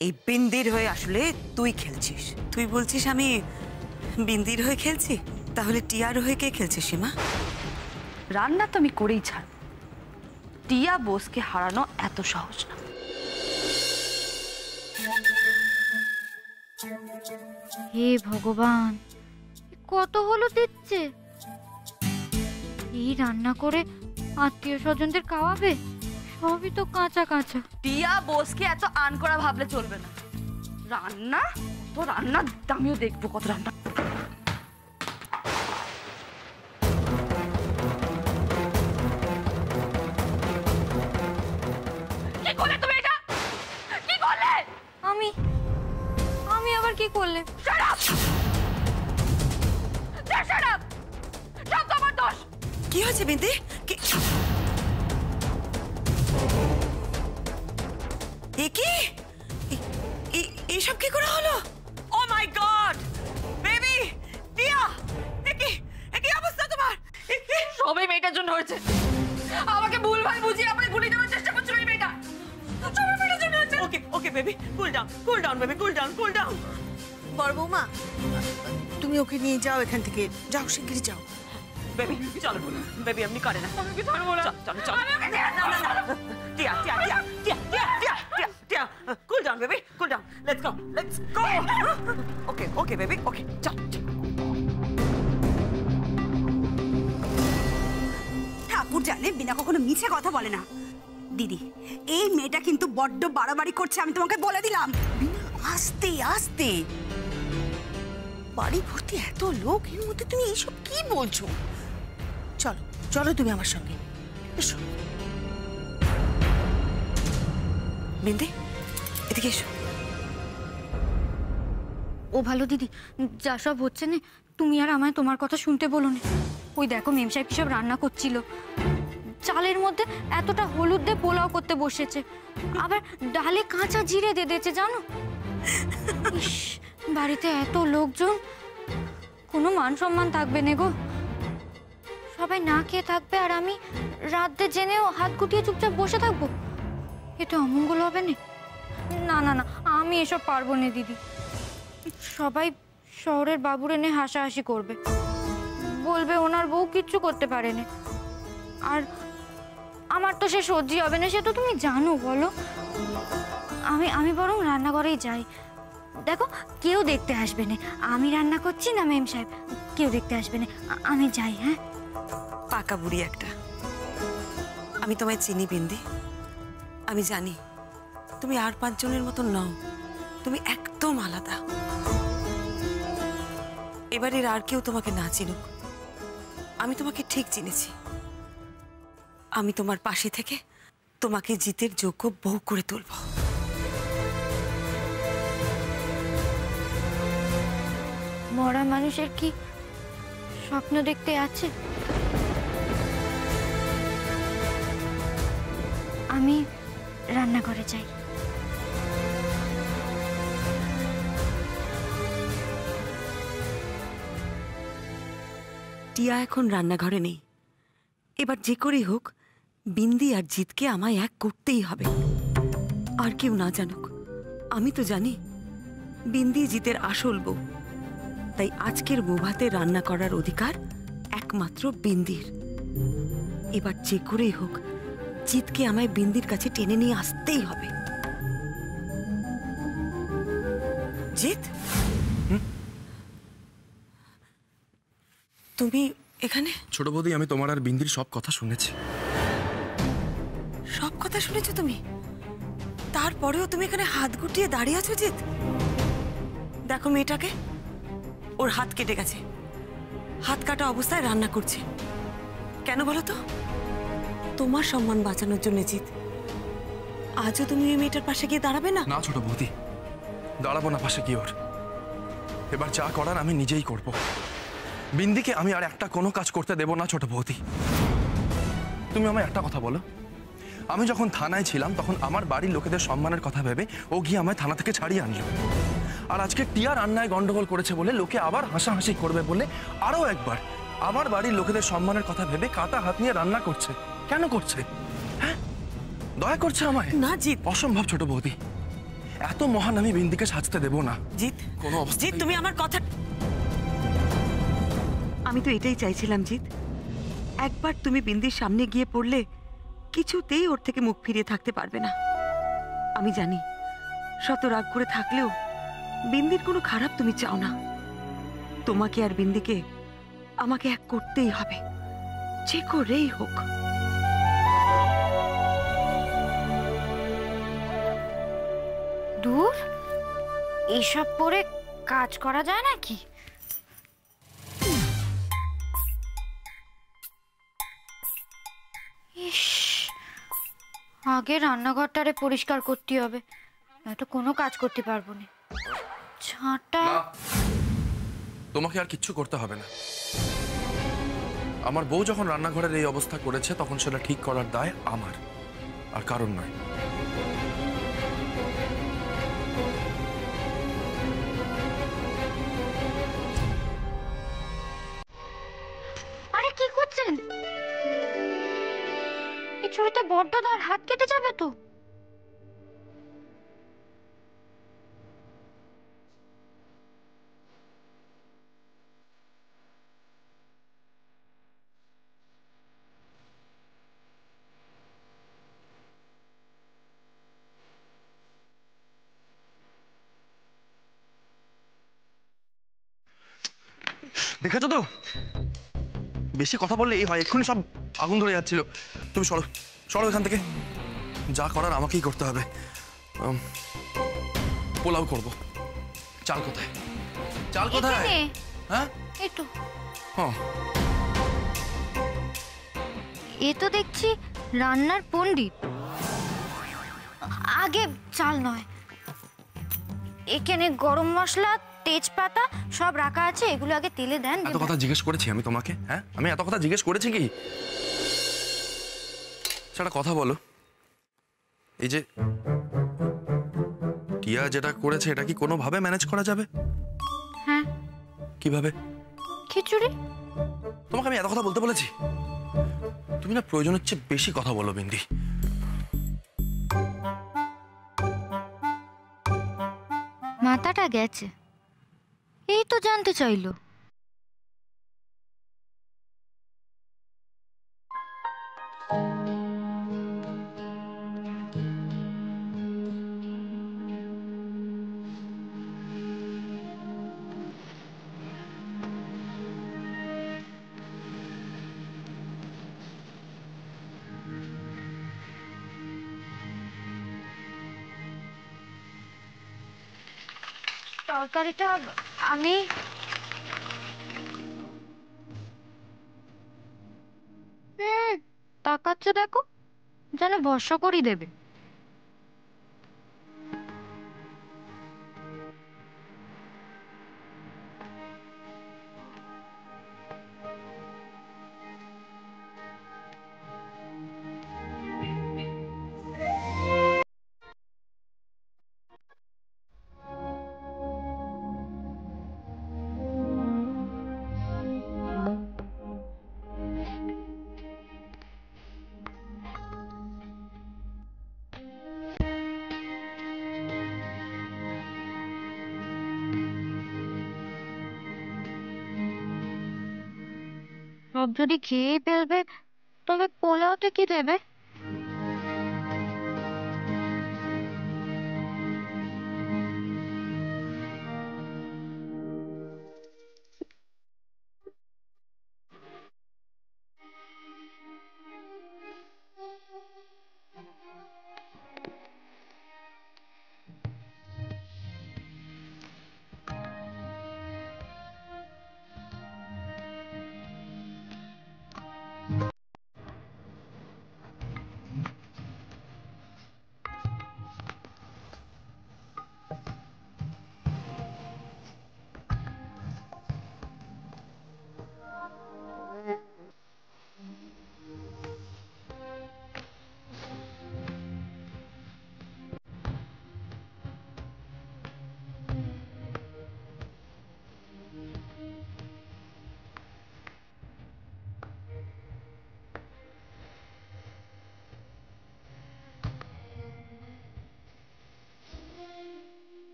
এই বিন্দির হয়ে আসলে তুই খেলছিস। তুই বলছিস আমি বিন্দির হয়ে খেলছি, তাহলে টিয়ার হয়ে কে খেলছে সীমা? রান্না তো আমি করেই ছাড়, টিয়া বোসকে হারানো এত সহজ না। হে ভগবান, কত হলুদ দিচ্ছে! এই রান্না করে আত্মীয় স্বজনদের খাওয়াবে? সবই তো কাঁচা কাঁচা। টিয়া বোসকে এত আন করা ভাবলে চলবে না। রান্না তো রান্না, আমিও দেখবো কত রান্না। কি করলে তুমি এটা? কি করলে? আমি আবার কি করলে? Shut up! Shut up! সব তোমার দোষ। কি হয়েছে বিন্দি? এইসব কি করে হলো? ও মাই গড বেবি, টিয়া, কি অবস্থা তোমার? সবই মেয়েটার জন্য হয়েছে। আমাকে ভুলভাল বুঝিয়ে আমাকে গুলি দেওয়ার চেষ্টা করছিল এই মেয়েটা। সবই মেয়েটার জন্য হয়েছে। Okay baby, cool down baby, cool down. বড় বৌমা, তুমি ওকে নিয়ে যাও এখান থেকে, যাও শিগগিরই যাও। বেবি চলো বেবি, আপনি করে না, আমি ধরবো না। চলো না টিয়া, cool down baby, cool down, let's go. Okay baby, okay চল। ঠাকুর জানে বিনা কখনো মিছে কথা বলে না। দিদি, এই মেয়েটা কিন্তু বড্ড বাড়াবাড়ি করছে, আমি তোমাকে বলে দিলাম। আস্তে আস্তে, বাড়ি ভর্তি এত লোক, এর মধ্যে তুমি এইসব কি বলছো? চলো চলো তুমি আমার সঙ্গে এসো। বিন্দি এদিকে এসো। ও ভালো দিদি, যা সব হচ্ছে না তুমি আর আমায় তোমার কথা শুনতে বলো না। ওই দেখো মেম সাহেব কি সব রান্না করছিল, চালের মধ্যে এতটা হলুদ দিয়ে পোলাও করতে বসেছে, আবার ডালে কাঁচা জিরে দিয়ে দিয়েছে জানো। ইস, বাড়িতে এত লোকজন, কোনো মান সম্মান থাকবে না গো। সবাই না খেয়ে থাকবে আর আমি রাতে জেনেও হাত গুটিয়ে চুপচাপ বসে থাকবো। এটা অমঙ্গল হবে না। না না না, আমি এসব পারবো না দিদি। সবাই শহরের বাবুরে নিয়ে হাসাহাসি করবে, বলবে ওনার বউ কিচ্ছু করতে পারেনি। আর আমার তো সে সহ্য হবে না, সে তো তুমি জানো। বলো, আমি বরং রান্নাঘরেই যাই। দেখো কেউ দেখতে আসবে না, আমি রান্না করছি না মেম সাহেব, কেউ দেখতে আসবে না, আমি যাই। হ্যাঁ, পাকা বুড়ি একটা। আমি তোমায় চিনি বিন্দি, আমি জানি তুমি আর 5 জনের মতন নও, তুমি একদম আলাদা। এবারের আর কেউ তোমাকে না চিনুক, আমি তোমাকে ঠিক চিনেছি। আমি তোমার পাশে থেকে তোমাকে জিতের যোগ্য বউ করে তুলব। মরা মানুষের কি স্বপ্ন দেখতে আছে? আমি রান্নাঘরে যাই। টিয়া এখন রান্নাঘরে নেই। এবার যে করেই হোক বিন্দি আর জিতকে আমায় এক করতেই হবে। আর কেউ না জানুক, আমি তো জানি বিন্দি জিতের আসল বউ। তাই আজকের বৌভাতে রান্না করার অধিকার একমাত্র বিন্দির। এবার যে করেই হোক জিতকে আমায় বিন্দির কাছে টেনে নিয়ে আসতেই হবে। জিত, তুমি এখানে? ছোট বৌদি, আমি তোমার আর বিন্দির সব কথা শুনেছি। সব কথা শুনেছো তুমি? তারপরেও তুমি এখানে হাত গুটিয়ে দাঁড়িয়ে আছো জিত? দেখো মেয়েটাকে, ওর হাত কেটে গেছে, হাত কাটা অবস্থায় রান্না করছে। কেন বলো তো? তোমার সম্মান বাঁচানোর জন্য জিত। আজও তুমি ওই মেয়েটার পাশে গিয়ে দাঁড়াবে না? না ছোট বৌদি, দাঁড়াবো না পাশে গিয়ে ওর। এবার যা করার আমি নিজেই করব। বিন্দিকে আমি আর একটা কোনো কাজ করতে দেব না ছোট বৌদি। তুমি আমায় একটা কথা বলো, আমি যখন থানায় ছিলাম তখন আমার বাড়ির লোকেদের সম্মানের কথা ভেবে ও গিয়ে আমায় থানা থেকে ছাড়িয়ে আনলো। আর আজকে টিয়া রান্নায় গন্ডগোল করেছে বলে লোকে আবার হাসাহাসি করবে বলে আরো একবার আমার বাড়ির লোকেদের সম্মানের কথা ভেবে কাটা হাত নিয়ে রান্না করছে। কেন করছে? হ্যাঁ, দয়া করছে আমায়? না জিত, অসম্ভব ছোট বৌদি। এত মহান আমি বিন্দিকে সাজতে দেব না জিৎ, কোনো অবস্থাতেই জিৎ তুমি আমার কথা, আমি তো এটাই চাইছিলাম জিৎ, একবার তুমি বিন্দির সামনে গিয়ে পড়লে কিছুতেই ওর থেকে মুখ ফিরিয়ে থাকতে পারবে না। আমি জানি শত রাগ করে থাকলেও বিন্দির কোনো খারাপ তুমি চাও না। তোমাকে আর বিন্দিকে আমাকে এক করতেই হবে, যে করেই হোক। দূর, এইসব পরে কাজ করা যায় নাকি? ইস, আগে রান্নাঘরটারে পরিষ্কার করতে হবে, নয়তো কোনো কাজ করতে পারবো না। ছাঁটা না, তোমাকে আর কিচ্ছু করতে হবে না। আমার বউ যখন রান্নাঘরের এই অবস্থা করেছে তখন সেটা ঠিক করার দায় আমার, আর কারণ নয়। আরে কি করছেন? এই ছুরিতে বড্ড ধার, হাত কেটে যাবে তো। দেখেছো তো, বেশি কথা বললে এই হয়, এক্ষুনি সব আগুন ধরে যাচ্ছিল। তুমি সরো, সরো এখান থেকে। যা করার আমাকেই করতে হবে। পোলাও করব। চাল কোথায়? চাল কোথায়? এখানে। হ্যাঁ, এই তো। হ্যাঁ, এ তো দেখছি রান্নার পণ্ডিত। আগে চাল নয়, এখানে গরম মশলা, তেজপাতা সব রাখা আছে, এগুলো আগে তেলে দেন। এত কথা জিজ্ঞেস করেছি আমি তোমাকে? হ্যাঁ, আমি এত কথা জিজ্ঞেস করেছি কি? সেটা কথা বলো। এই যে টিয়া যেটা করেছে এটা কি কোনোভাবে ম্যানেজ করা যাবে? হ্যাঁ। কিভাবে? খিচুড়ি। তোমাকে আমি এত কথা বলতে বলেছি? তুমি না প্রয়োজনের চেয়ে বেশি কথা বলো বিন্দি। মাথাটা গেছে, এই তো জানতে চাইলো। তরকারিটা আমি তাকাচ্ছে দেখো, যেন ভরসা করি দেবে। সব যদি খেয়ে ফেলবে তবে পোলাওতে কি দেবে?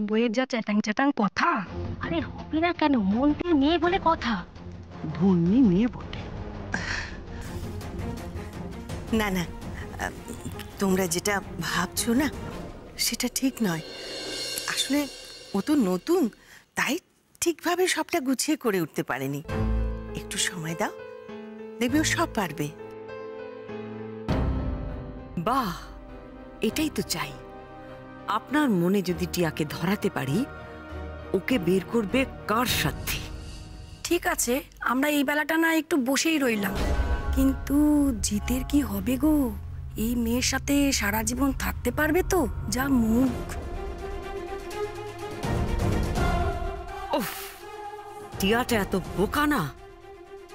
বইয়ের যা চ্যাটাং চ্যাটাং কথা, আরে হবে না কেন, মন্ত্রীর মেয়ে বলে কথা, ধন্যী মেয়ে বটে। না না, তোমরা যেটা ভাবছো না সেটা ঠিক নয়। আসলে ও তো নতুন, তাই ঠিকভাবে সবটা গুছিয়ে করে উঠতে পারেনি। একটু সময় দাও, দেখবে ও সব পারবে। বাহ, এটাই তো চাই। আপনার মনে যদি টিয়াকে ধরাতে পারি, ওকে বের করবে কার সাথে? ঠিক আছে, আমরা এই বেলাটা না একটু বসেই রইলাম, কিন্তু জিতের কি হবে গো? এই মেয়ের সাথে সারা জীবন থাকতে পারবে তো? যা মুখ। উফ, টিয়াটা এত বোকা না,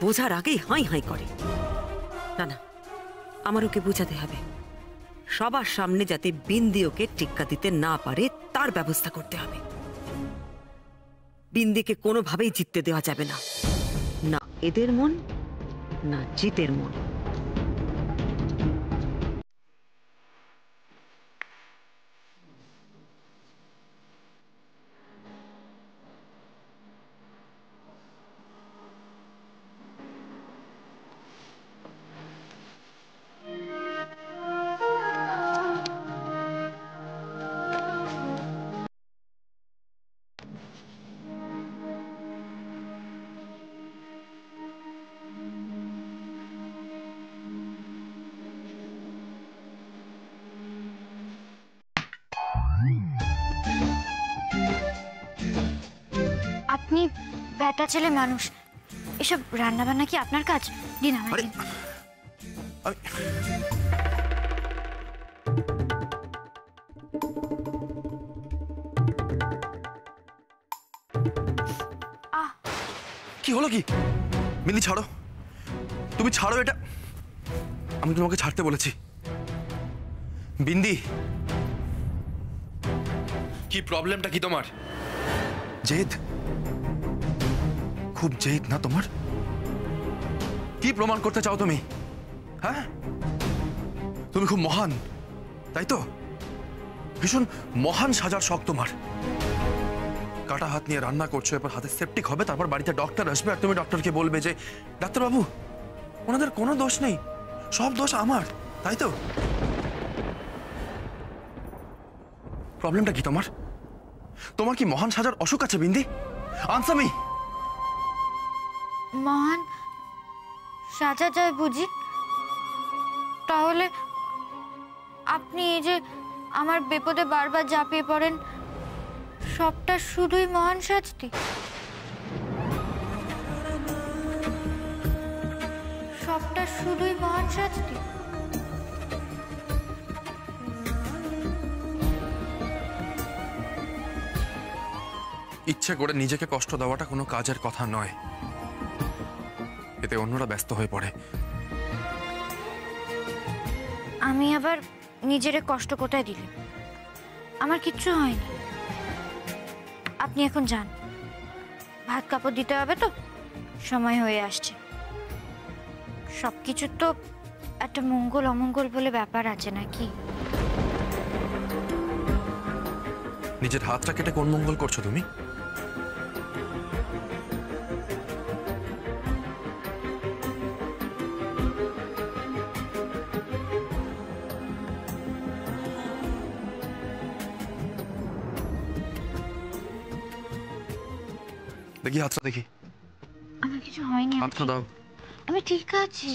বোঝার আগেই হাই হাই করে। না না, আমার ওকে বোঝাতে হবে। সবার সামনে যাতে বিন্দি ওকে টিক্কা দিতে না পারে তার ব্যবস্থা করতে হবে। বিন্দিকে কোনোভাবেই জিততে দেওয়া যাবে না, না এদের মন না জিতের মন। আপনি ব্যাটা ছেলে মানুষ, এসব রান্না বান্না কি আপনার কাজ? দিন আমার দিন। আমি কি হলো কি? বিন্দি ছাড়ো, তুমি ছাড়ো এটা। আমি তোমাকে ছাড়তে বলেছি। বিন্দি, কি প্রবলেমটা কি তোমার? জেদ, খুব জেদ না তোমার? কি প্রমাণ করতে চাও তুমি? হ্যাঁ, তুমি খুব মহান, তাই তো? ভীষণ মহান সাজার শখ তোমার। কাটা হাত নিয়ে রান্না করছো, এরপর হাতে সেপটিক হবে, তারপর বাড়িতে ডক্টর আসবে আর তুমি ডক্টরকে বলবে যে ডাক্তারবাবু ওনাদের কোনো দোষ নেই, সব দোষ আমার, তাই তো? প্রবলেমটা কি তোমার? তোমার কি মহান সাজার অসুখ আছে বিন্দি? Answer me. মহান সাজা যায় বুঝি? তাহলে আপনি এই যে আমার বিপদে বারবার ঝাঁপিয়ে পড়েন, সবটা শুধুই মহান সাজতি? সবটা শুধুই মহান সাজতি? ইচ্ছে করে নিজেকে কষ্ট দেওয়াটা কোনো কাজের কথা নয়, এতে অন্যরা ব্যস্ত হয়ে পড়ে। আমি আবার নিজেরে কষ্ট কোথায় দিলে? আমার কিচ্ছু হয়নি। আপনি এখন যান, ভাত কাপড় দিতে হবে তো, সময় হয়ে আসছে। সবকিছুর তো একটা মঙ্গল অমঙ্গল বলে ব্যাপার আছে নাকি? নিজের হাতটা কেটে কোন মঙ্গল করছো তুমি? দেখি হাতটা, দেখি আমার কিছু হয়নি, হাতটা দাও। আমি ঠিক আছি।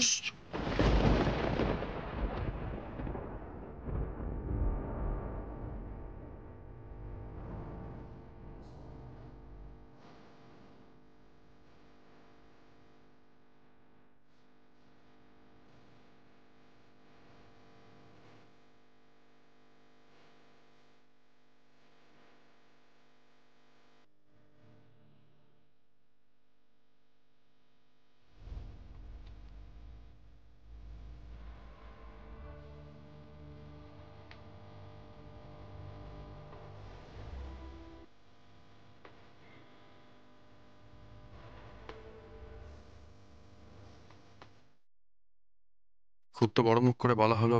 খুব তো বড় মুখ করে বলা হলো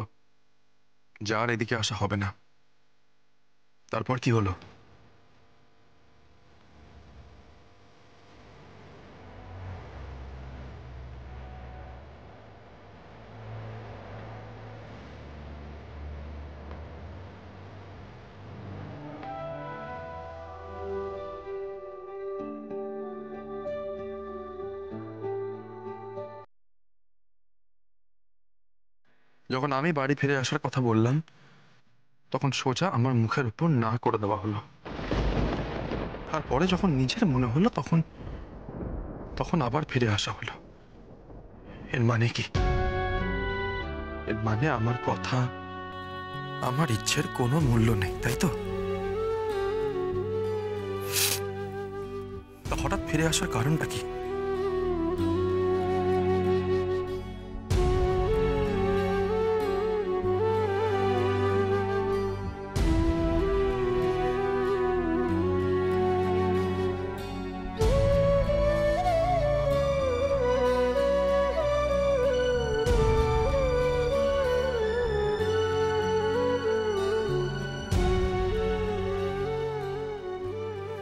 যার এদিকে আসা হবে না, তারপর কি হলো? যখন আমি বাড়ি ফিরে আসার কথা বললাম তখন সোজা আমার মুখের উপর না করে দেওয়া হলো। তারপরে যখন নিজের মনে হলো তখন তখন আবার ফিরে আসা হলো। এর মানে কি? এর মানে আমার কথা, আমার ইচ্ছের কোনো মূল্য নেই, তাই তো? তা হঠাৎ ফিরে আসার কারণটা কি?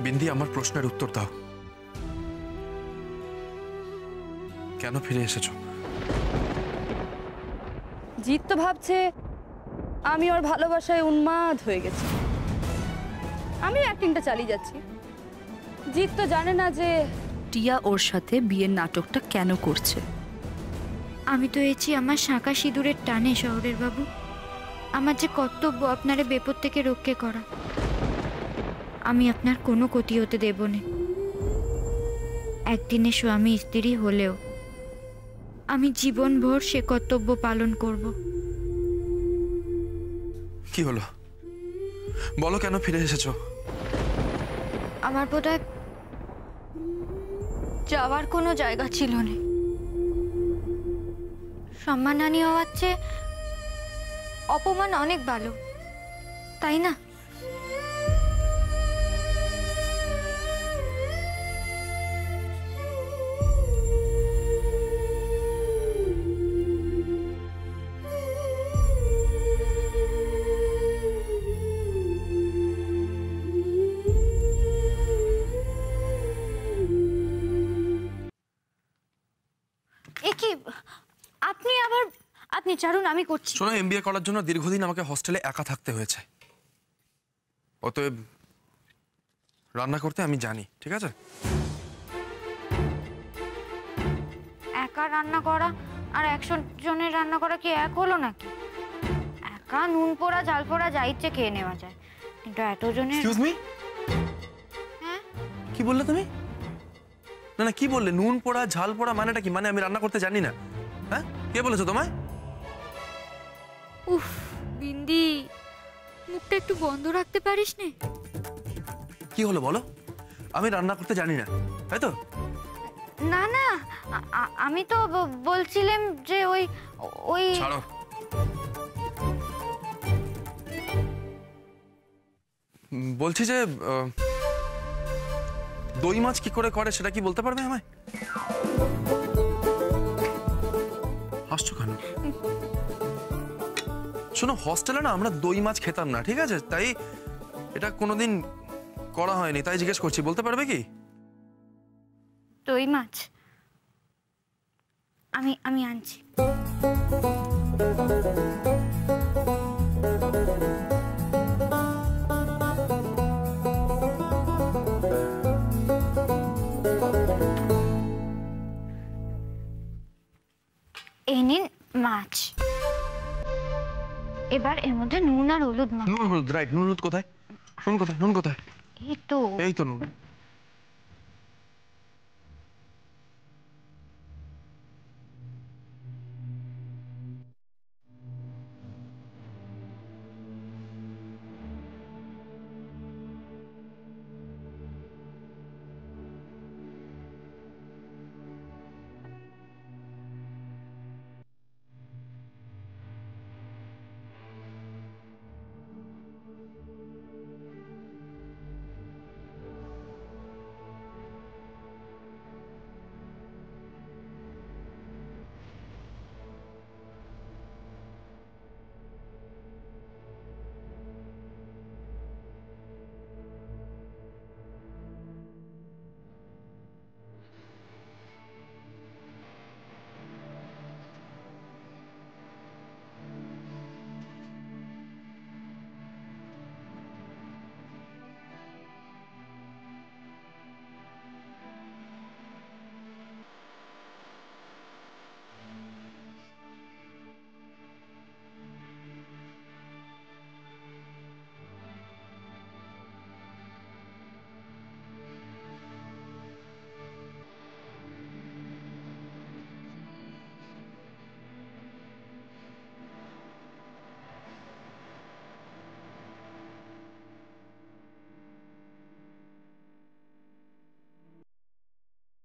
বিন্দি, আমার প্রশ্নের উত্তর দাও। কেন ফিরে এসেছো? জিৎ তো ভাবছে আমি ওর ভালোবাসায় উন্মাদ হয়ে গেছি, আমি অ্যাক্টিংটা চালিয়ে যাচ্ছি। জিৎ তো জানে না যে টিয়া ওর সাথে বিয়ের নাটকটা কেন করছে। আমি তো এসেছি আমার শাঁখা সিঁদুরের টানে শহরের বাবু। আমার যে কর্তব্য আপনারে বিপদ থেকে রক্ষে করা। আমি আপনার কোনো ক্ষতি হতে দেব না। একদিনে স্বামী স্ত্রী হলেও আমি জীবনভর সে কর্তব্য পালন করব। কি হলো বলো, কেন ফিরে এসেছো? আমার বোধহয় যাওয়ার কোনো জায়গা ছিল না। সম্মানহানি হওয়ার চেয়ে অপমান অনেক ভালো, তাই না? কি আপনি ছাড়ুন, আমি করছি। শোনো, এমবিএ করার জন্য দীর্ঘদিন আমাকে হস্টেলে একা থাকতে হয়েছে। অতএব রান্না করতে আমি জানি, ঠিক আছে? একা রান্না করা আর 100 জনের রান্না করা কি এক হলো নাকি? একা নুন পোড়া ঝাল পোড়া যা ইচ্ছে খেয়ে নেওয়া যায়, কিন্তু এত জনের। এক্সকিউজ মি, হ্যাঁ কি বললে তুমি? না না, কি বললে? নুন পোড়া ঝাল পোড়া মানেটা কি? মানে আমি রান্না করতে জানি না? হ্যাঁ, কে বলেছো তোমায়? উফ বিন্দি, মুখটা একটু বন্ধ রাখতে পারিস নে? কি হলো বলো? আমি রান্না করতে জানি না, তাই তো? না না, আমি তো বলছিলাম যে ওই ওই ছাড়ো। বলছি যে দই মাছ কি করে করে সেটা কি বলতে পারবে আমায়? হাসছো কেন? শোনো, হস্টেলে না আমরা দই মাছ খেতাম না, ঠিক আছে? তাই এটা কোনোদিন করা হয়নি, তাই জিজ্ঞেস করছি। বলতে পারবে কি? দই মাছ আমি আনছি। এই নিন মাছ। এবার এর মধ্যে নুন আর হলুদ মাখ। নুন হলুদ, রাইট। নুন হলুদ কোথায়? নুন কোথায়? নুন কোথায়? এই তো। এই তো নুন।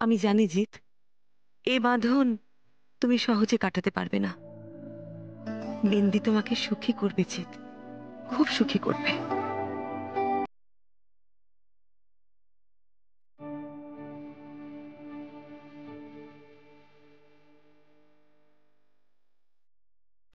আমি জানি জিৎ, এ বাঁধন তুমি সহজে কাটাতে পারবে না। বিন্দি তোমাকে সুখী করবে জিৎ, খুব সুখী করবে।